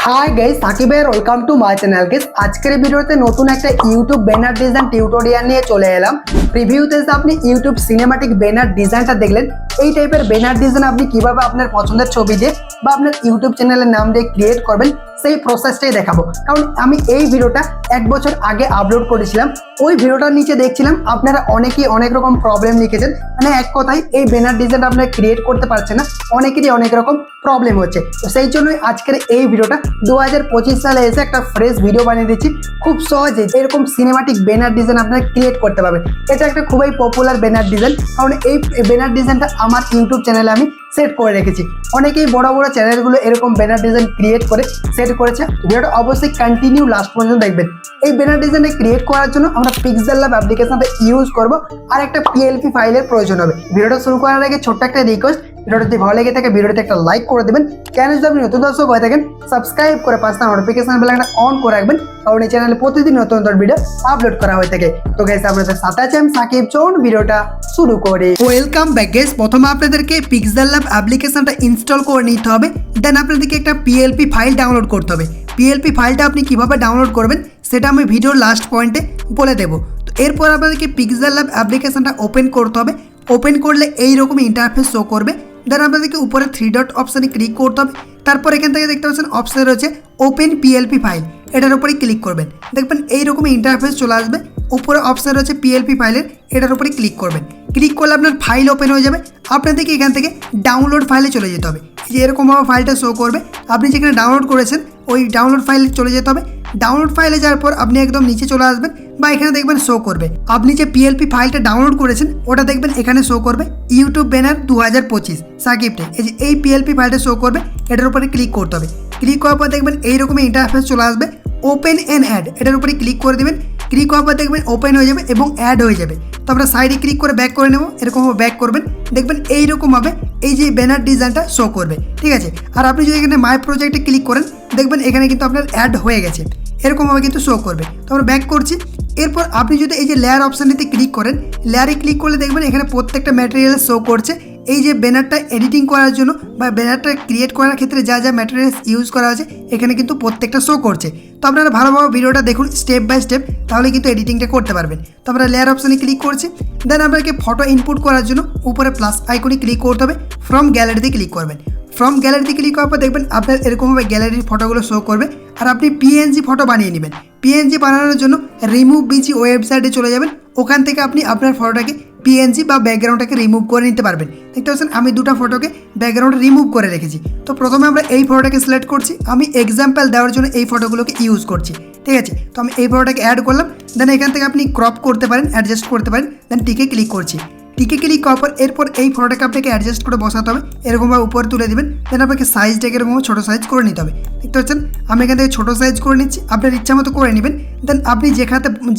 Hi guys, Shakib এর welcome to my channel. Guys, আজকের ভিডিওতে নতুন একটা ইউটিউব ব্যানার ডিজাইন টিউটোরিয়াল নিয়ে চলে এলাম। প্রিভিউতে আপনি ইউটিউব সিনেমাটিক ব্যানার ডিজাইনটা দেখলেন। এই টাইপের ব্যানার ডিজাইন আপনি কিভাবে আপনার পছন্দের ছবি দিয়ে বা আপনার ইউটিউব চ্যানেলের নাম দিয়ে ক্রিয়েট করবেন সেই প্রসেসটাই দেখাবো। কারণ আমি এই ভিডিওটা 1 বছর আগে আপলোড করেছিলাম। ওই ভিডিওটার নিচে দেখছিলাম আপনারা অনেকেই অনেক রকম প্রবলেম লিখেছেন, মানে এক কথায় এই ব্যানার ডিজাইনটা আপনারা ক্রিয়েট করতে পারছেন না, অনেকেরই অনেক রকম প্রবলেম হচ্ছে। তো সেই জন্যই আজকের এই ভিডিওটা 2025 সালে এসে একটা ফ্রেশ ভিডিও বানিয়ে দিচ্ছি। খুব সহজে এরকম সিনেমাটিক ব্যানার ডিজাইন আপনারা ক্রিয়েট করতে পারবেন। এটা একটা খুবই পপুলার ব্যানার ডিজাইন, কারণ এই ব্যানার ডিজাইনটা আমার ইউটিউব চ্যানেলে আমি সেট করে রেখেছি। অনেকেই বড় বড় চ্যানেলগুলো এরকম ব্যানার ডিজাইন ক্রিয়েট করে সেট করেছে। ভিডিওটা অবশ্যই কন্টিনিউ লাস্ট পর্যন্ত দেখবেন। এই ব্যানার ডিজাইনটা ক্রিয়েট করার জন্য আমরা Pixellab অ্যাপ্লিকেশনটা ইউজ করব, আর একটা PLP ফাইলের প্রয়োজন হবে। ভিডিওটা শুরু করার আগে ছোট্ট একটা রিকোয়েস্ট, ভিডিওটা যদি ভালো লেগে থাকে ভিডিওতে একটা লাইক করে দেবেন। চ্যানেল যদি আপনি নতুন দর্শক হয়ে থাকেন সাবস্ক্রাইব করে পাশে নোটিফিকেশন বেলটা অন করে রাখবেন, কারণ এই চ্যানেলে প্রতিদিন নতুন নতুন ভিডিও আপলোড করা হয়ে থাকে। তো গাইস, আপনাদের সাথে আছে আমি সাকিব। চলুন ভিডিওটা শুরু করি। Welcome back guys. প্রথমে আপনাদেরকে Pixellab অ্যাপ্লিকেশনটা ইনস্টল করে নিতে হবে। দেন আপনাদেরকে একটা PLP ফাইল ডাউনলোড করতে হবে। PLP ফাইলটা আপনি কিভাবে ডাউনলোড করবেন সেটা আমি ভিডিওর লাস্ট পয়েন্টে বলে দেবো। তো এরপর আপনাদেরকে Pixellab অ্যাপ্লিকেশনটা ওপেন করতে হবে। ওপেন করলে এইরকম ইন্টারফেস শো করবে। দেন আপনাদেরকে উপরে 3 ডট অপশানে ক্লিক করতে হবে। তারপর এখান থেকে দেখতে পাচ্ছেন অপশান রয়েছে ওপেন PLP ফাইল, এটার উপরে ক্লিক করবেন। দেখবেন এইরকম ইন্টারফেস চলে আসবে। উপরে অপশান রয়েছে PLP ফাইলের, এটার উপরে ক্লিক করবেন। ক্লিক করলে আপনার ফাইল ওপেন হয়ে যাবে। আপনাদেরকে এখান থেকে ডাউনলোড ফাইলে চলে যেতে হবে। যে এরকমভাবে ফাইলটা শো করবে, আপনি যেখানে ডাউনলোড করেছেন ওই ডাউনলোড ফাইলে চলে যেতে হবে। ডাউনলোড ফাইলে যাওয়ার পর আপনি একদম নিচে চলে আসবেন, বা এখানে দেখবেন শো করবে আপনি যে PLP ফাইলটা ডাউনলোড করেছেন ওটা দেখবেন এখানে শো করবে ইউটিউব ব্যানার 2025 সাকিবটে। এই PLP ফাইলটা শো করবে, এটার উপরে ক্লিক করতে হবে। ক্লিক করার পর দেখবেন এইরকমই ইন্টারফেস চলে আসবে। ওপেন অ্যান্ড অ্যাড, এটার উপরে ক্লিক করে দেবেন। ক্লিক করার পর দেখবেন ওপেন হয়ে যাবে এবং অ্যাড হয়ে যাবে। তো আমরা সাইডে ক্লিক করে ব্যাক করে নেব। এরকমভাবে ব্যাক করবেন, দেখবেন এইরকমভাবে এই যে ব্যানার ডিজাইনটা শো করবে, ঠিক আছে। আর আপনি যদি এখানে মাই প্রজেক্টে ক্লিক করেন দেখবেন এখানে কিন্তু আপনার অ্যাড হয়ে গেছে, এরকমভাবে কিন্তু শো করবে। তো আমরা ব্যাক করছি। এরপর আপনি যদি এই যে লেয়ার অপশানটিতে ক্লিক করেন, লেয়ারে ক্লিক করলে দেখবেন এখানে প্রত্যেকটা ম্যাটেরিয়াল শো করছে। এই যে ব্যানারটা এডিটিং করার জন্য বা ব্যানারটা ক্রিয়েট করার ক্ষেত্রে যা যা ম্যাটেরিয়ালস ইউজ করা আছে এখানে কিন্তু প্রত্যেকটা শো করছে। তো আপনারা ভালোভাবে ভিডিওটা দেখুন স্টেপ বাই স্টেপ, তাহলে কিন্তু এডিটিংটা করতে পারবেন। তো আমরা লেয়ার অপশানে ক্লিক করছি। দেন আপনাকে ফটো ইনপুট করার জন্য উপরে প্লাস আইকনে ক্লিক করতে হবে। ফ্রম গ্যালারিতে ক্লিক করবেন। ফ্রম গ্যালারিতে ক্লিক করার পর দেখবেন আপনার এরকমভাবে গ্যালারির ফটোগুলো শো করবে। আর আপনি PNG ফটো বানিয়ে নেবেন। PNG বানানোর জন্য রিমুভ বিজি ওয়েবসাইটে চলে যাবেন। ওখান থেকে আপনি আপনার ফটোটাকে PNG বা ব্যাকগ্রাউন্ডটাকে রিমুভ করে নিতে পারবেন। দেখতে পাচ্ছেন আমি দুটো ফটোকে ব্যাকগ্রাউন্ড রিমুভ করে রেখেছি। তো প্রথমে আমরা এই ফটোটাকে সিলেক্ট করছি। আমি এক্সাম্পল দেওয়ার জন্য এই ফটোগুলোকে ইউজ করছি, ঠিক আছে। তো আমি এই ফটোটাকে অ্যাড করলাম। দেন এখান থেকে আপনি ক্রপ করতে পারেন, অ্যাডজাস্ট করতে পারেন। দেন টিকে ক্লিক করছি। টিকে ক্লিক করার পর এরপর এই ফটোটাকে আপনাকে অ্যাডজাস্ট করে বসাতে হবে। এরকমভাবে উপরে তুলে দেবেন। দেন আপনাকে সাইজটাকে এরকম ছোটো সাইজ করে নিতে হবে। দেখতে পাচ্ছেন আমি এখান থেকে ছোটো সাইজ করে নিচ্ছি, আপনার ইচ্ছা মতো করে নেবেন। দেন আপনি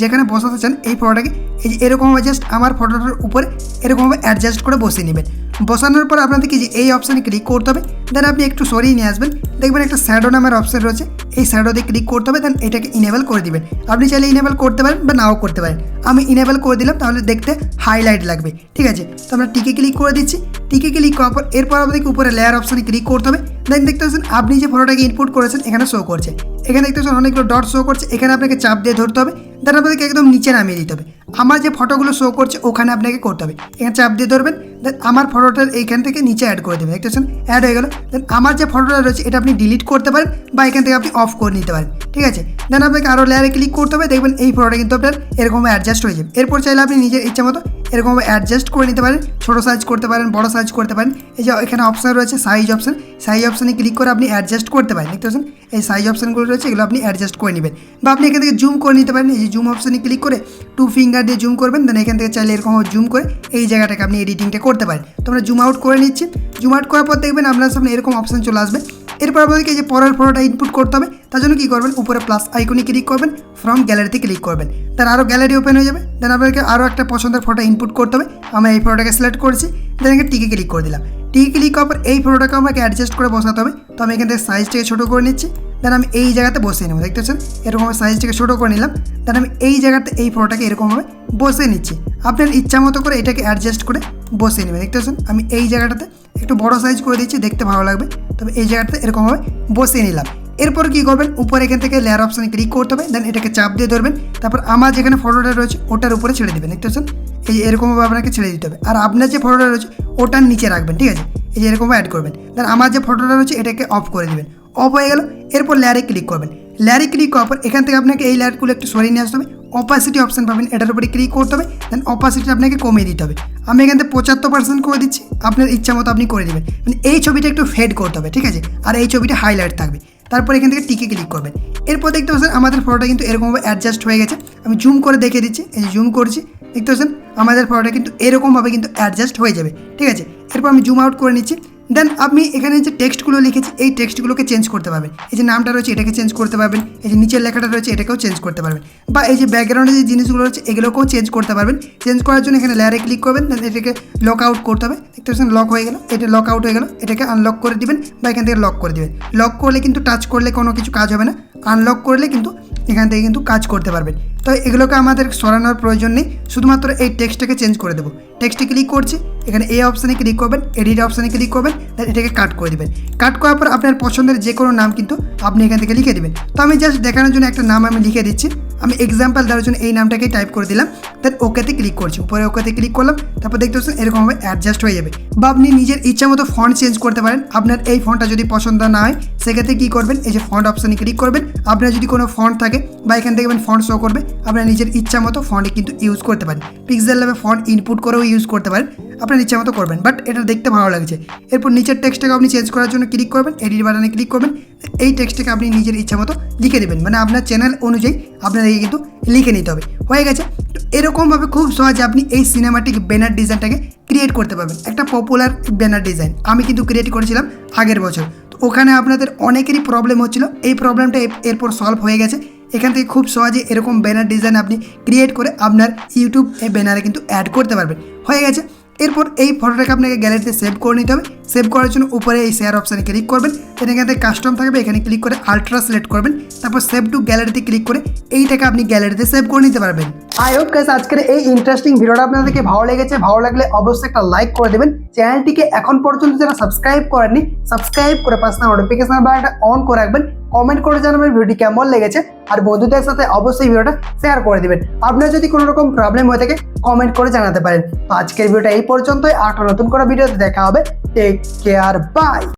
যেখানে বসাতে চান এই ফটোটাকে এই যে এরকমভাবে জাস্ট আমার ফটোটার উপরে এরকমভাবে অ্যাডজাস্ট করে বসিয়ে নেবেন। বসানোর পর আপনাদেরকে যে এই অপশানে ক্লিক করতে হবে। দেন আপনি একটু সরিয়ে নিয়ে আসবেন। দেখবেন একটা শ্যাডো নামের অপশান রয়েছে, এই শ্যাডোতে ক্লিক করতে হবে। দেন এটাকে ইনেবল করে দিবেন। আপনি চাইলে ইনেবল করতে পারেন বা নাও করতে পারেন। আমি ইনেবল করে দিলাম, তাহলে দেখতে হাইলাইট লাগবে, ঠিক আছে। তো আমরা টিকে ক্লিক করে দিচ্ছি। টিকে ক্লিক করার পর এরপর আপনাদেরকে উপরে লেয়ার অপশানে ক্লিক করতে হবে। দেন দেখতে পাচ্ছেন আপনি যে ফটোটাকে ইনপুট করেছেন এখানে শো করছে। এখানে দেখতে পাচ্ছেন অনেকগুলো ডট শো করছে, এখানে আপনাকে চাপ দিয়ে ধরতে হবে। দেন আপনাদেরকে একদম নিচে নামিয়ে দিতে হবে। আমার যে ফটোগুলো শো করছে ওখানে আপনাকে করতে হবে। এখানে চাপ দিয়ে ধরবেন। দেন আমার ফটোটার এইখান থেকে নিচে অ্যাড করে দেবেন। দেখতে পাচ্ছেন অ্যাড হয়ে গেল। দেন আমার যে ফটোটা রয়েছে এটা আপনি ডিলিট করতে পারেন বা এখান থেকে আপনি অফ করে নিতে পারেন, ঠিক আছে। দেন আপনাকে আরও লেয়ারে ক্লিক করতে হবে। দেখবেন এই ফটোটা কিন্তু আপনার এরকমভাবে অ্যাডজাস্ট হয়ে যাবে। এরপর চাইলে আপনি নিজের ইচ্ছা মতো এরকমভাবে অ্যাডজাস্ট করে নিতে পারেন। ছোটো সাইজ করতে পারেন, বড় সাইজ করতে পারেন। এই যে এখানে অপশান রয়েছে সাইজ অপশান, সাইজ অপশানে ক্লিক করে আপনি অ্যাডজাস্ট করতে পারেন। দেখতে পাচ্ছেন এই সাইজ অপশানগুলো রয়েছে, এগুলো আপনি অ্যাডজাস্ট করে নেবেন। বা আপনি এখান থেকে জুম করে নিতে পারেন। এই যে জুম অপশানে ক্লিক করে 2 ফিঙ্গার দিয়ে জুম করবেন। দেন এখান থেকে চাইলে এরকম জুম করে এই জায়গাটাকে আপনি এডিটিংটা করতে পারেন। তো আমরা জুম আউট করে নিচ্ছি। জুম আউট করার পর দেখবেন আপনার সামনে এরকম অপশান চলে আসবে। এরপর আপনাদেরকে যে পরের ফটোটা ইনপুট করতে হবে, তার জন্য কী করবেন উপরে প্লাস আইকনে ক্লিক করবেন। ফ্রম গ্যালারিতে ক্লিক করবেন। তার আরও গ্যালারি ওপেন হয়ে যাবে। দেন আপনাদেরকে আরও একটা পছন্দের ফটো ইনপুট করতে হবে। আমরা এই ফটোটাকে সিলেক্ট করেছি। দেন এখানে টিকে ক্লিক করে দিলাম। টিকে ক্লিক করার পর এই ফটোটাকে আমাকে অ্যাডজাস্ট করে বসাতে হবে। তো আমি এখান থেকে সাইজটাকে ছোটো করে নিচ্ছি। দেন আমি এই জায়গাতে বসিয়ে নেব। দেখতে পাচ্ছেন এরকমভাবে সাইজটাকে ছোটো করে নিলাম। দেন আমি এই জায়গাতে এই ফটোটাকে এরকমভাবে বসিয়ে নিচ্ছি। আপনার ইচ্ছা মতো করে এটাকে অ্যাডজাস্ট করে বসিয়ে নেবেন। দেখতে পাচ্ছেন আমি এই জায়গাটাতে একটু বড় সাইজ করে দিচ্ছি, দেখতে ভালো লাগবে। তবে এই জায়গাটাতে এরকমভাবে বসিয়ে নিলাম। এরপর কি করবেন, উপরে এখান থেকে লেয়ার অপশানে ক্লিক করতে হবে, দেন এটাকে চাপ দিয়ে ধরবেন, তারপর আমার যেখানে ফটোটা রয়েছে ওটার উপরে ছেড়ে দেবেন। দেখতে পাচ্ছেন এই যে এরকমভাবে আপনাকে ছেড়ে দিতে হবে, আর আপনার যে ফটোটা রয়েছে ওটার নিচে রাখবেন, ঠিক আছে। এই যে এরকমভাবে অ্যাড করবেন, দেন আমার যে ফটোটা রয়েছে এটাকে অফ করে দেবেন। অফ হয়ে গেল। এরপর লেয়ারে ক্লিক করবেন। লেয়ারে ক্লিক করার পর এখান থেকে আপনাকে এই লেয়ারগুলো একটু সরিয়ে নিয়ে আসতে হবে। অপাসিটি অপশান পাবেন, এটার উপরে ক্লিক করতে হবে, দেন অপাসিটি আপনাকে কমিয়ে দিতে হবে। আমি এখান থেকে 75% করে দিচ্ছি, আপনার ইচ্ছা মতো আপনি করে দেবেন। মানে এই ছবিটা একটু ফেড করতে হবে, ঠিক আছে, আর এই ছবিটা হাইলাইট থাকবে। তারপর এখান থেকে টিকে ক্লিক করবেন। এরপর দেখতে পাচ্ছেন আমাদের ফটোটা কিন্তু এরকমভাবে অ্যাডজাস্ট হয়ে গেছে। আমি জুম করে দেখিয়ে দিচ্ছি, এই যে জুম করছি, দেখতে পাচ্ছেন আমাদের ফটোটা কিন্তু এরকমভাবে কিন্তু অ্যাডজাস্ট হয়ে যাবে, ঠিক আছে। এরপর আমি জুম আউট করে নিচ্ছি। দেন আপনি এখানে যে টেক্সটগুলো লিখেছি এই টেক্সটগুলোকে চেঞ্জ করতে পারবেন। এই যে নামটা রয়েছে এটাকে চেঞ্জ করতে পারবেন, এই যে নিচের লেখাটা রয়েছে এটাকেও চেঞ্জ করতে পারবেন, বা এই যে ব্যাকগ্রাউন্ডে যে জিনিসগুলো রয়েছে এগুলোকেও চেঞ্জ করতে পারবেন। চেঞ্জ করার জন্য এখানে লেয়ারে ক্লিক করবেন, দেন এটাকে লক আউট করতে হবে। দেখতে পাচ্ছেন লক হয়ে গেল, এটা লক আউট হয়ে গেল, এটাকে আনলক করে দিবেন বা এখান থেকে লক করে দিবেন। লক করলে কিন্তু টাচ করলে কোনো কিছু কাজ হবে না, আনলক করলে কিন্তু এখান থেকে কিন্তু কাজ করতে পারবেন। তো এগুলোকে আমাদের সরানোর প্রয়োজন নেই, শুধুমাত্র এই টেক্সটটাকে চেঞ্জ করে দেবো। টেক্সটে ক্লিক করছি, এখানে এই অপশানে ক্লিক করবেন, এডিট অপশানে ক্লিক করবেন, দেন এটাকে কাট করে দেবেন। কাট করার পর আপনার পছন্দের যে কোনো নাম কিন্তু আপনি এখান থেকে লিখে দেবেন। তো আমি জাস্ট দেখানোর জন্য একটা নাম আমি লিখে দিচ্ছি। আমি এক্সাম্পল দেওয়ার জন্য এই নামটাকেই টাইপ করে দিলাম, দেন ওকেতে ক্লিক করছি। উপরে ওকেতে ক্লিক করলাম, তারপর দেখতে পাচ্ছেন এরকমভাবে অ্যাডজাস্ট হয়ে যাবে। বা আপনি নিজের ইচ্ছা মতো ফন্ট চেঞ্জ করতে পারেন। আপনার এই ফন্টটা যদি পছন্দ না হয় সেক্ষেত্রে কী করবেন, এই যে ফন্ট অপশানে ক্লিক করবেন। আপনার যদি কোনো ফন্ট থাকে বা এখান থেকে ফন্ট শো করবে, আপনার নিজের ইচ্ছা মতো ফন্ট কিন্তু ইউজ করতে পারেন। পিক্সেলল্যাবে ফন্ট ইনপুট করেও ইউজ করতে পারেন, আপনার ইচ্ছা মতো করবেন, বাট এটা দেখতে ভালো লাগছে। এরপর নিচের টেক্সটটাকে আপনি চেঞ্জ করার জন্য ক্লিক করবেন, এডিট বাটনে ক্লিক করবেন। এই টেক্সটটাকে আপনি নিজের ইচ্ছা মতো লিখে দেবেন, মানে আপনার চ্যানেল অনুযায়ী আপনাদেরকে কিন্তু লিখে নিতে হবে। হয়ে গেছে। তো এরকমভাবে খুব সহজে আপনি এই সিনেমাটিক ব্যানার ডিজাইনটাকে ক্রিয়েট করতে পারবেন। একটা পপুলার ব্যানার ডিজাইন আমি কিন্তু ক্রিয়েট করেছিলাম আগের বছর। তো ওখানে আপনাদের অনেকেরই প্রবলেম হচ্ছিল, এই প্রবলেমটা এরপর সলভ হয়ে গেছে। এখান থেকে খুব সহজে এরকম ব্যানার ডিজাইন আপনি ক্রিয়েট করে আপনার ইউটিউব এই ব্যানারে কিন্তু অ্যাড করতে পারবেন। হয়ে গেছে। এরপর এই ফটোটাকে আপনাকে গ্যালারিতে সেভ করে নিতে হবে। সেভ করার জন্য উপরে এই শেয়ার অপশানে ক্লিক করবেন, এখান থেকে কাস্টম থাকবে, এখানে ক্লিক করে আলট্রা সিলেক্ট করবেন, তারপর সেভ টু গ্যালারিতে ক্লিক করে এইটাকে আপনি গ্যালারিতে সেভ করে নিতে পারবেন। আই হোপ গাইস আজকের এই ইন্টারেস্টিং ভিডিওটা আপনাদেরকে ভালো লেগেছে। ভালো লাগলে অবশ্যই একটা লাইক করে দেবেন। চ্যানেলটিকে এখন পর্যন্ত যারা সাবস্ক্রাইব করেননি সাবস্ক্রাইব করে পাশে নোটিফিকেশন বাটনটা অন করে রাখবেন। কমেন্ট করে জানাবেন ভিডিওটি কেমন লেগেছে, আর বন্ধুদের সাথে অবশ্যই ভিডিওটা শেয়ার করে দিবেন। আপনার যদি কোনো রকম প্রবলেম হয়ে থাকে কমেন্ট করে জানাতে পারেন। তো আজকের ভিডিওটা এই পর্যন্তই, আর নতুন করে ভিডিওতে দেখা হবে। Take care, by.